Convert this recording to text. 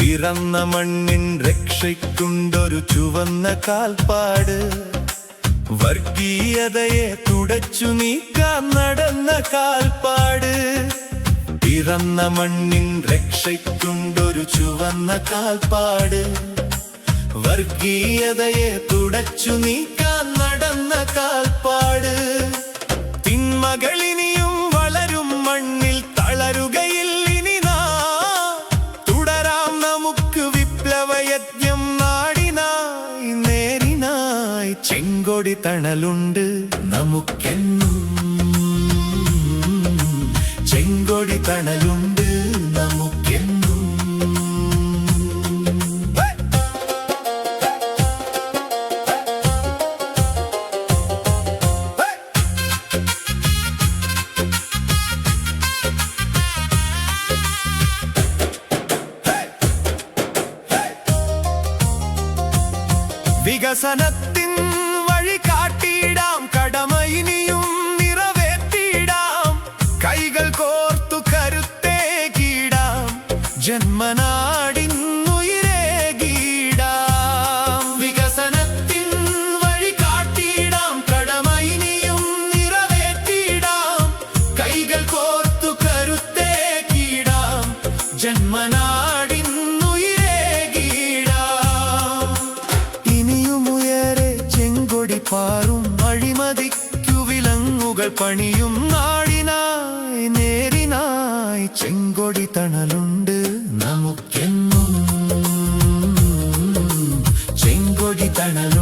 പിറന്ന മണ്ണിൻ രക്ഷയ്ക്കുണ്ടൊരു ചുവന്ന കാൽപ്പാട്. വർഗീയതയെ തുടച്ചു നീക്കാൻ നടന്ന കാൽപ്പാട്. പിറന്ന മണ്ണിൻ രക്ഷയ്ക്കുണ്ടൊരു ചുവന്ന കാൽപ്പാട്. വർഗീയതയെ തുടച്ചു നീക്കാൻ നടന്ന കാൽപ്പാട്. തിന്മകളിനിയും വളരും മണ്ണിൽ തളരുകയില്ലിനി നാം. തുടരാം നമുക്ക് വിപ്ലവയജ്ഞം നാടിനായി നേരിനായി. ചെങ്കൊടി തണലുണ്ട് നമുക്കെന്നും. ചെങ്കൊടി തണലുണ്ട് നമുക്കെന്നും. വികസനത്തിൻ വഴി കാട്ടിയിടാം, കടമ ഇനിയും നിറവേറ്റിയിടാം. കൈകൾ കോർത്തു കരുത്തേകിടാം, ജന്മനാടിന്നുയിരേകിടാം. വികസനത്തിൻ വഴി കാട്ടിയിടാം, കടമ ഇനിയും നിറവേറ്റിയിടാം. കൈകൾ കോർത്തു കരുത്തേകിടാം, ജന്മനാടിൻ പാറും. അഴിമതിക്കു വിലങ്ങുകൾ പണിയും നാടിനായി നേരിനായി. ചെങ്കൊടി തണലുണ്ട് നമുക്കെന്നും. ചെങ്കൊടി തണൽ